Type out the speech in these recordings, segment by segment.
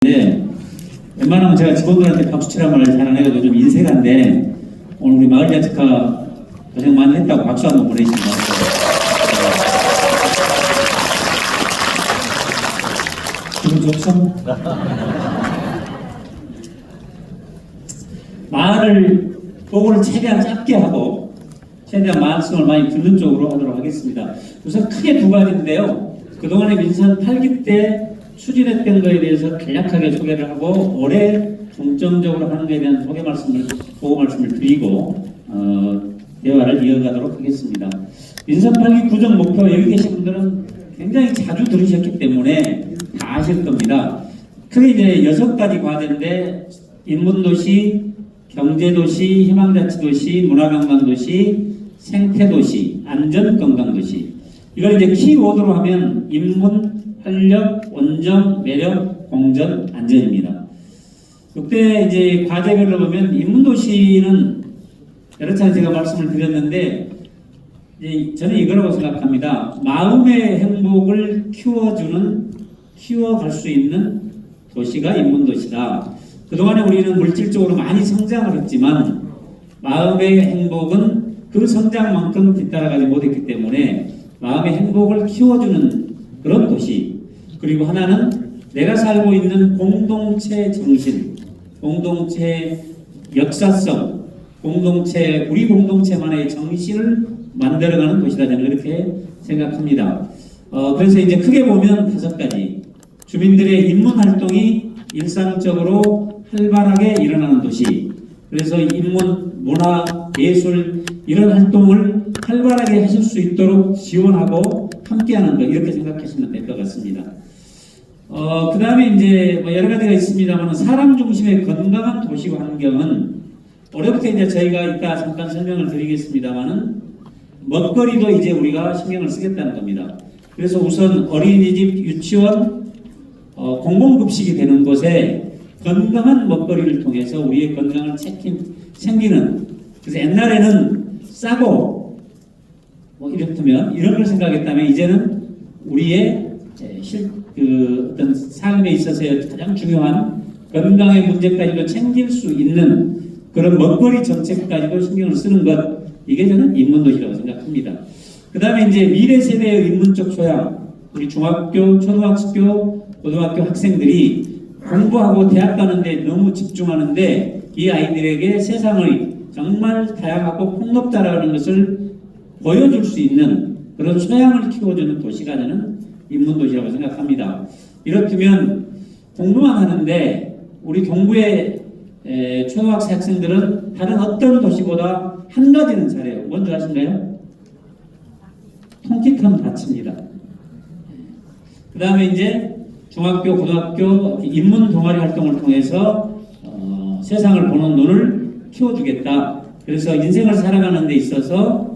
네, 웬만하면 제가 직원들한테 박수치란 말을 잘 안 해가지고 좀 인색한데 오늘 우리 마을야특가 고생 많이 했다고 박수 한번 보내주시면 기분 좋죠? 말을 보고를 최대한 짧게 하고 최대한 말씀을 많이 듣는 쪽으로 하도록 하겠습니다. 우선 크게 두 가지인데요. 그동안에 민선 8기 때 추진했던 것에 대해서 간략하게 소개를 하고 올해 중점적으로 하는 것에 대한 보고 말씀을 드리고 대화를 이어가도록 하겠습니다. 민선 8기 구정 목표 여기 계신 분들은 굉장히 자주 들으셨기 때문에 다 아실 겁니다. 크게 이제 6가지 과제인데 인문도시, 경제도시, 희망자치도시, 문화관광도시, 생태도시, 안전건강도시. 이걸 이제 키워드로 하면 인문, 활력, 원정, 매력, 공전, 안전입니다. 그때 이제 과제별로 보면 인문도시는 여러 차례 제가 말씀을 드렸는데 이제 저는 이거라고 생각합니다. 마음의 행복을 키워갈 수 있는 도시가 인문도시다. 그동안에 우리는 물질적으로 많이 성장을 했지만 마음의 행복은 그 성장만큼 뒤따라가지 못했기 때문에 마음의 행복을 키워주는 그런 도시. 그리고 하나는 내가 살고 있는 공동체 정신, 공동체 역사성, 우리 공동체만의 정신을 만들어가는 도시다. 저는 그렇게 생각합니다. 그래서 이제 크게 보면 5가지. 주민들의 인문 활동이 일상적으로 활발하게 일어나는 도시. 그래서 인문, 문화, 예술 이런 활동을 활발하게 하실 수 있도록 지원하고 함께하는 것 이렇게 생각하시면 될 것 같습니다. 그 다음에 이제 여러 가지가 있습니다만 사람 중심의 건강한 도시 환경은 올해부터 이제 저희가 이따 잠깐 설명을 드리겠습니다만은 먹거리도 이제 우리가 신경을 쓰겠다는 겁니다. 그래서 우선 어린이집, 유치원, 공공급식이 되는 곳에 건강한 먹거리를 통해서 우리의 건강을 챙기는 그래서 옛날에는 싸고 이렇다면 이런 걸 생각했다면 이제는 우리의 어떤 삶에 있어서의 가장 중요한 건강의 문제까지도 챙길 수 있는 그런 먹거리 정책까지도 신경을 쓰는 것 이게 저는 인문도시라고 생각합니다. 그 다음에 이제 미래 세대의 인문적 소양 우리 중학교, 초등학교, 고등학교 학생들이 공부하고 대학 가는데 너무 집중하는데 이 아이들에게 세상의 정말 다양하고 폭넓다라는 것을 보여줄 수 있는 그런 소양을 키워주는 도시가 저는 인문도시라고 생각합니다. 이렇다면 공부만 하는데 우리 동구의 초등학생 학생들은 다른 어떤 도시보다 한 가지는 잘해요. 뭔지 아신가요? 통기타는 다칩니다. 그 다음에 이제 중학교, 고등학교 인문 동아리 활동을 통해서 세상을 보는 눈을 키워주겠다. 그래서 인생을 살아가는 데 있어서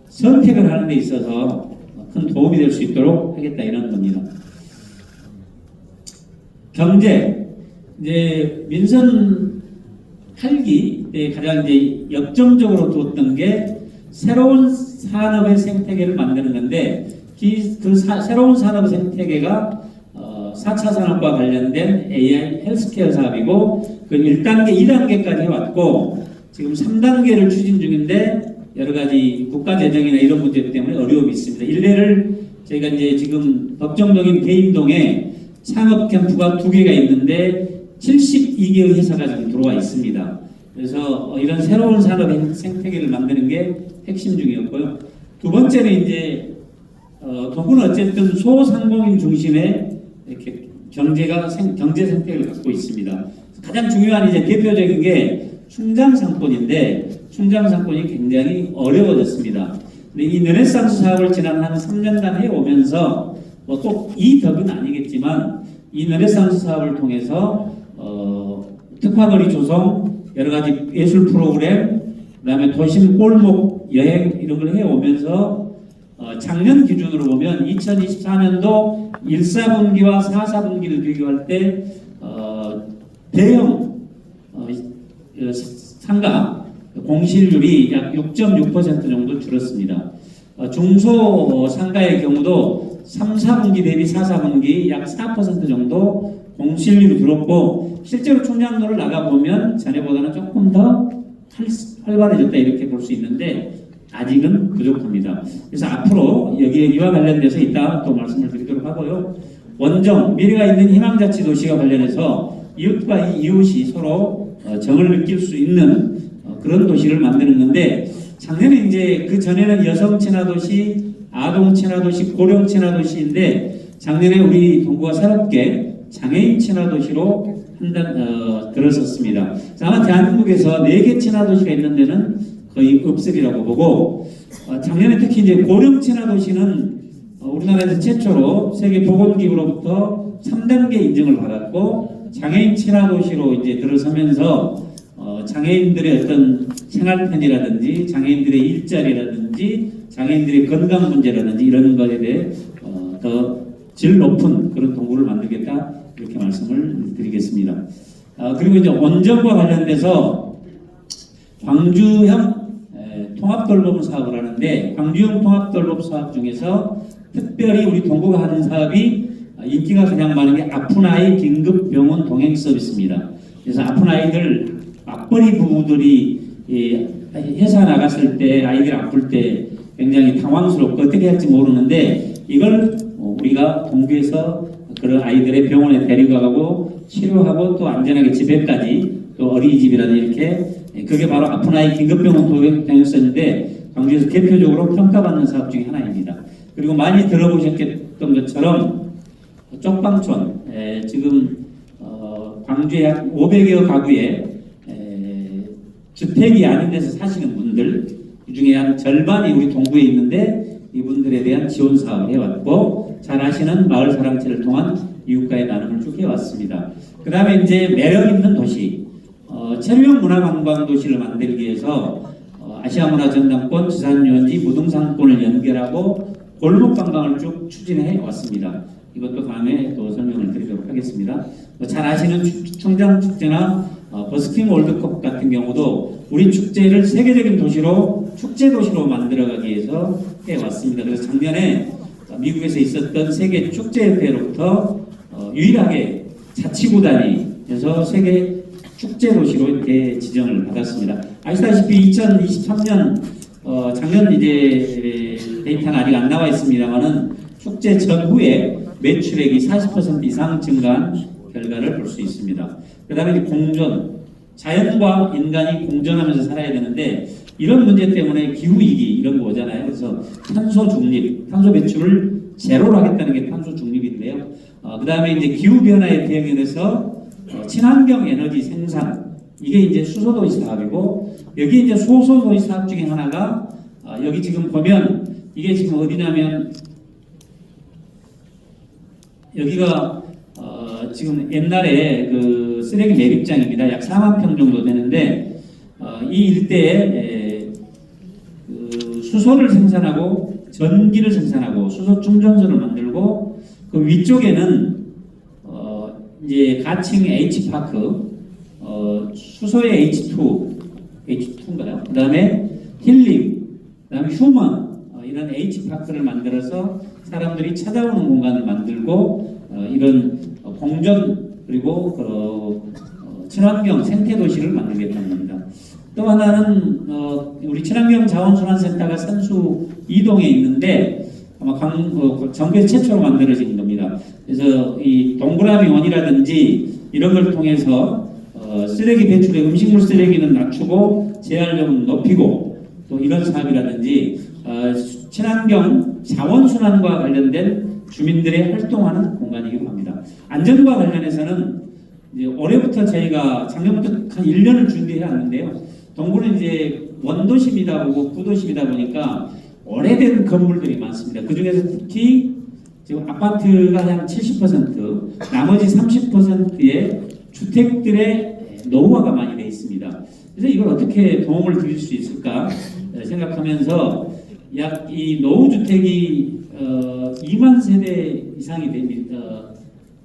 선택을 하는 데 있어서 큰 도움이 될 수 있도록 하겠다 이런 겁니다. 경제 이제 민선 8기 때 가장 이제 역점적으로 두었던 게 새로운 산업의 생태계를 만드는 건데 그 새로운 산업 생태계가 4차 산업과 관련된 AI 헬스케어 사업이고 그 1단계, 2단계까지 해왔고 지금 3단계를 추진 중인데 여러 가지 국가 재정이나 이런 문제 때문에 어려움이 있습니다. 일례를 저희가 이제 지금 법정동인 대임동에 창업 캠프가 2개가 있는데 72개의 회사가 지금 들어와 있습니다. 그래서 이런 새로운 산업 생태계를 만드는 게 핵심 중이었고요. 두 번째는 이제 동구는 어쨌든 소상공인 중심의 이렇게 경제 생태계를 갖고 있습니다. 가장 중요한 이제 대표적인 게 충장상권인데 충장상권이 굉장히 어려워졌습니다. 근데 이 르네상스 사업을 지난 한 3년간 해오면서 꼭 이 덕은 아니겠지만 이 르네상스 사업을 통해서 특화거리 조성, 여러 가지 예술 프로그램, 그다음에 도심 골목 여행 이런 걸 해오면서 작년 기준으로 보면 2024년도 1사분기와 4사분기를 비교할 때 대형 상가 공실률이 약 6.6% 정도 줄었습니다. 중소 상가의 경우도 3, 4분기 대비 4, 4분기 약 4% 정도 공실률이 들었고, 실제로 총량도를 나가보면 전에보다는 조금 더 활발해졌다 이렇게 볼 수 있는데 아직은 부족합니다. 그래서 앞으로 이와 관련돼서 이따 또 말씀을 드리도록 하고요. 원정, 미래가 있는 희망자치 도시와 관련해서 이웃과 이웃이 서로 정을 느낄 수 있는 그런 도시를 만드는 건데, 작년에 이제 그 전에는 여성 친화도시, 아동 친화도시, 고령 친화도시인데 작년에 우리 동구가 새롭게 장애인 친화도시로 들었었습니다. 아마 대한민국에서 4개 친화도시가 있는 데는 거의 없으리라고 보고, 작년에 특히 이제 고령 친화도시는 우리나라에서 최초로 세계보건기구로부터 3단계 인증을 받았고, 장애인 친화도시로 이제 들어서면서 장애인들의 어떤 생활편이라든지 장애인들의 일자리라든지 장애인들의 건강 문제라든지 이런 것에 대해 더 질 높은 그런 동구를 만들겠다 이렇게 말씀을 드리겠습니다. 그리고 이제 원정과 관련돼서 광주형 통합돌봄 사업을 하는데, 광주형 통합돌봄 사업 중에서 특별히 우리 동구가 하는 사업이 인기가 가장 많은 게 아픈 아이 긴급병원 동행 서비스입니다. 그래서 아픈 아이들, 맞벌이 부부들이 회사 나갔을 때 아이들 아플 때 굉장히 당황스럽고 어떻게 할지 모르는데, 이걸 우리가 동구에서 그런 아이들의 병원에 데려가고 치료하고 또 안전하게 집에까지, 또 어린이집이라든지 이렇게, 그게 바로 아픈 아이 긴급병원 동행서인데 광주에서 대표적으로 평가받는 사업 중에 하나입니다. 그리고 많이 들어보셨던 것처럼 쪽방촌, 지금 광주에 약 500여 가구에 주택이 아닌 데서 사시는 분들, 그 중에 한 절반이 우리 동구에 있는데 이분들에 대한 지원 사업을 해왔고, 잘 아시는 마을 사랑채를 통한 이웃과의 나눔을 쭉 해왔습니다. 그 다음에 이제 매력 있는 도시, 체류형 문화관광 도시를 만들기 위해서 아시아문화전당권, 지산유원지, 무등산권을 연결하고 골목 관광을 쭉 추진해 왔습니다. 이것도 다음에 또 설명을 드리도록 하겠습니다. 잘 아시는 청장축제나 버스킹 월드컵 같은 경우도 우리 축제를 세계적인 도시로, 축제 도시로 만들어가기 위해서 해왔습니다. 그래서 작년에 미국에서 있었던 세계 축제협회로부터 유일하게 자치구단이 해서 세계 축제 도시로 이렇게 지정을 받았습니다. 아시다시피 2023년 작년 이제 데이터는 아직 안 나와 있습니다만은 축제 전후에 매출액이 40% 이상 증가한 결과를 볼 수 있습니다. 그 다음에 공존, 자연과 인간이 공존하면서 살아야 되는데 이런 문제 때문에 기후위기 이런 거 오잖아요. 그래서 탄소 중립, 탄소 배출을 제로로 하겠다는 게 탄소 중립인데요. 그 다음에 이제 기후변화에 대응해서 친환경 에너지 생산, 이게 이제 수소도시 사업이고, 여기 이제 소소도시 사업 중에 하나가 여기 지금 보면 이게 지금 어디냐면 여기가 지금 옛날에 그 쓰레기 매립장입니다. 약 4만 평 정도 되는데 이 일대에 그 수소를 생산하고 전기를 생산하고 수소 충전소를 만들고, 그 위쪽에는 이제 가칭 H파크, 수소의 H2인가요? 그 다음에 힐링, 그 다음에 휴먼, 이런 H파크를 만들어서 사람들이 찾아오는 공간을 만들고, 이런 공전, 그리고 친환경 생태도시를 만들겠다는 겁니다. 또 하나는 우리 친환경 자원순환센터가 산수 이동에 있는데 아마 전국에서 최초로 만들어진 겁니다. 그래서 이 동그라미 원이라든지 이런 걸 통해서 쓰레기 배출의 음식물 쓰레기는 낮추고 재활용은 높이고, 또 이런 사업이라든지 친환경 자원순환과 관련된 주민들의 활동하는 공간이기도 합니다. 안전과 관련해서는 이제 올해부터 저희가 작년부터 한 1년을 준비해 왔는데요. 동구는 이제 원도심이다 보고 구도심이다 보니까 오래된 건물들이 많습니다. 그 중에서 특히 지금 아파트가 한 70%, 나머지 30%의 주택들의 노후화가 많이 되어 있습니다. 그래서 이걸 어떻게 도움을 드릴 수 있을까 생각하면서 약 이 노후주택이 2만 세대 이상이 됩니다.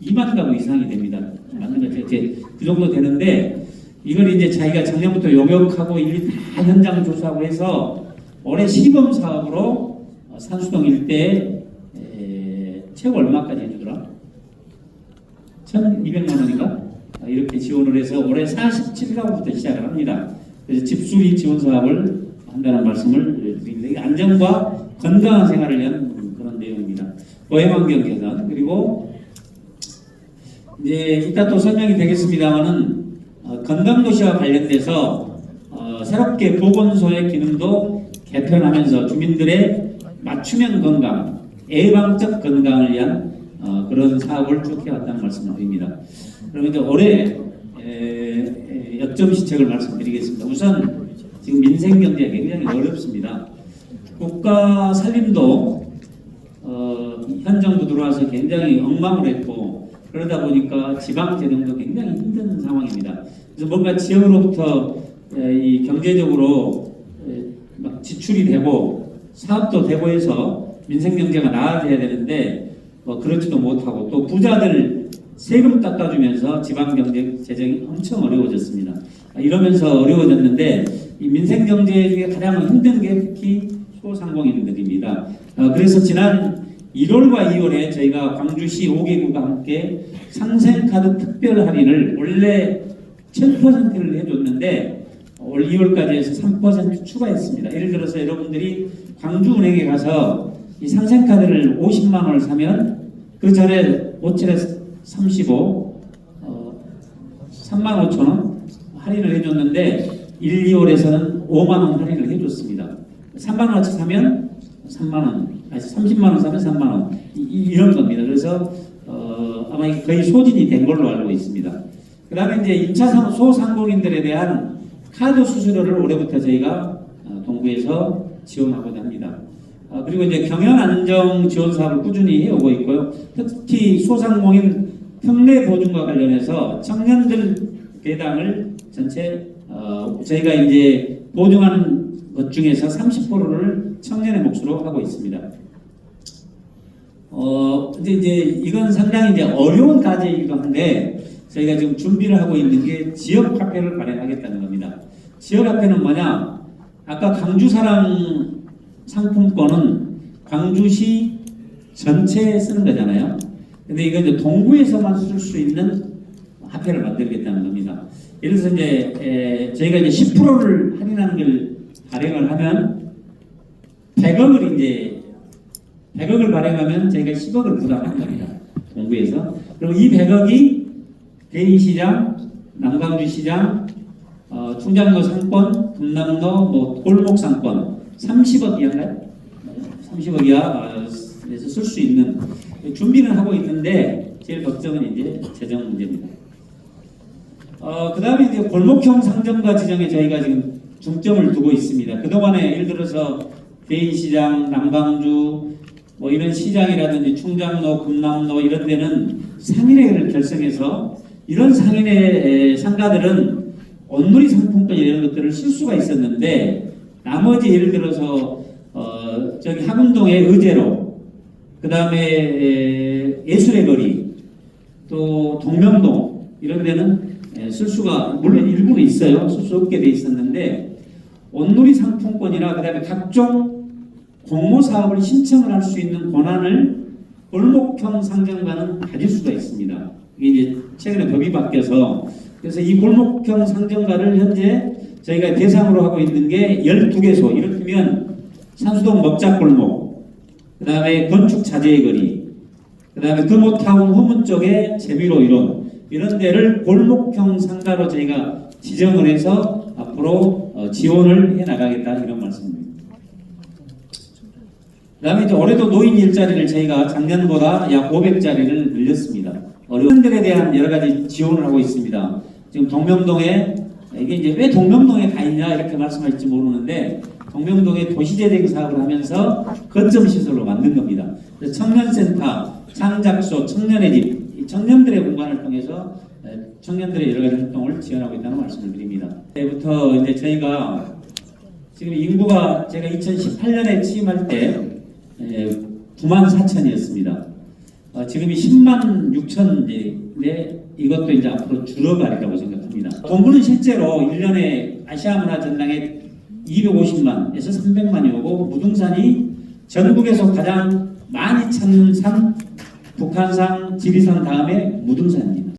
2만 가구 이상이 됩니다. 맞는 거죠. 이제 그 정도 되는데 이걸 이제 자기가 작년부터 용역하고 일일이 다 현장 조사하고 해서 올해 시범 사업으로 산수동 일대에 최고 얼마까지 해주더라? 1,200만 원인가? 이렇게 지원을 해서 올해 47가구부터 시작을 합니다. 그래서 집수리 지원 사업을 한다는 말씀을 드립니다. 이게 안전과 건강한 생활을 위한 그런 내용입니다. 보행환경 개선, 그리고 이제 이따 또 설명이 되겠습니다만은 건강도시와 관련돼서 새롭게 보건소의 기능도 개편하면서 주민들의 맞춤형 건강, 예방적 건강을 위한 그런 사업을 쭉 해왔다는 말씀을 드립니다. 그러면 이제 올해 역점시책을 말씀드리겠습니다. 우선 지금 민생경제가 굉장히 어렵습니다. 국가 살림도 현 정부 들어와서 굉장히 엉망을 했고, 그러다 보니까 지방재정도 굉장히 힘든 상황입니다. 그래서 뭔가 지역으로부터 이 경제적으로 막 지출이 되고 사업도 되고 해서 민생경제가 나아져야 되는데 그렇지도 못하고, 또 부자들 세금 깎아주면서 지방경제 재정이 엄청 어려워졌습니다. 이러면서 어려워졌는데 이 민생경제 중에 가장 힘든 게 특히 소상공인들입니다. 그래서 지난 1월과 2월에 저희가 광주시 5개구가 함께 상생카드 특별 할인을 원래 7%를 해줬는데 올 2월까지 해서 3% 추가했습니다. 예를 들어서 여러분들이 광주은행에 가서 이 상생카드를 50만 원을 사면 그 전에 5,7에 35, 3만 5천 원 할인을 해줬는데 1, 2월에서는 5만 원 할인을 해줬습니다. 3만 원어치 사면 3만 원, 아니 30만 원 사면 3만 원 이런 겁니다. 그래서 아마 거의 소진이 된 걸로 알고 있습니다. 그 다음에 이제 2차 소상공인들에 대한 카드 수수료를 올해부터 저희가 동구에서 지원하고자 합니다. 그리고 이제 경영 안정 지원 사업을 꾸준히 해오고 있고요. 특히 소상공인 평내 보증과 관련해서 청년들 배당을 전체 저희가 이제 보증하는 것 중에서 30%를 청년의 몫으로 하고 있습니다. 이제 이건 상당히 이제 어려운 과제이기도 한데 저희가 지금 준비를 하고 있는 게 지역 카페를 마련하겠다는 겁니다. 지역 카페는 뭐냐? 아까 광주사랑 상품권은 광주시 전체에 쓰는 거잖아요. 근데 이건 이제 동구에서만 쓸 수 있는 화폐를 만들겠다는 겁니다. 예를 들어서 이제 저희가 이제 10%를 할인하는 걸 발행을 하면 100억을 발행하면 저희가 10억을 부담한 겁니다. 동구에서. 그리고 이 100억이 대인시장, 남광주시장, 충장로 상권, 금남로, 골목 상권 30억 이하인가요? 30억 이하에서 쓸 수 있는 준비는 하고 있는데 제일 걱정은 이제 재정 문제입니다. 그 다음에 이제 골목형 상점과 지정에 저희가 지금 중점을 두고 있습니다. 그동안에 예를 들어서 대인시장, 남광주 이런 시장이라든지 충장로, 금남로 이런 데는 상인회를 결성해서 이런 상인회 상가들은 온누리 상품권 이런 것들을 쓸 수가 있었는데 나머지 예를 들어서 저기 하금동의 의제로, 그 다음에 예술의 거리, 또 동명동 이런 데는 쓸 수가 물론 일부는 있어요. 쓸 수 없게 돼 있었는데 온누리 상품권이나 그 다음에 각종 공모 사업을 신청을 할 수 있는 권한을 골목형 상점가는 가질 수가 있습니다. 이게 이제 최근에 법이 바뀌어서 그래서 이 골목형 상점가를 현재 저희가 대상으로 하고 있는 게 12개소, 이를테면 산수동 먹자골목, 그 다음에 건축자재의 거리, 그 다음에 금호타운 후문 쪽에 재미로 이런 데를 골목형 상가로 저희가 지정을 해서 앞으로 지원을 해나가겠다 이런 말씀입니다. 그 다음에 이제 올해도 노인 일자리를 저희가 작년보다 약 500자리를 늘렸습니다. 어려운들에 대한 여러 가지 지원을 하고 있습니다. 지금 동명동에, 이게 이제 왜 동명동에 가 있냐 이렇게 말씀하실지 모르는데 동명동에 도시재생 사업을 하면서 거점 시설로 만든 겁니다. 그래서 청년센터, 창작소, 청년의 집, 이 청년들의 공간을 통해서 청년들의 여러 가지 활동을 지원하고 있다는 말씀을 드립니다. 그때부터 이제 저희가 지금 인구가 제가 2018년에 취임할 때 9만 4천이었습니다. 지금이 10만 6천인데 이것도 이제 앞으로 줄어가리라고 생각합니다. 동구는 실제로 1년에 아시아문화전당에 250만에서 300만이 오고 무등산이 전국에서 가장 많이 찾는 산 북한산, 지리산 다음에 무등산입니다.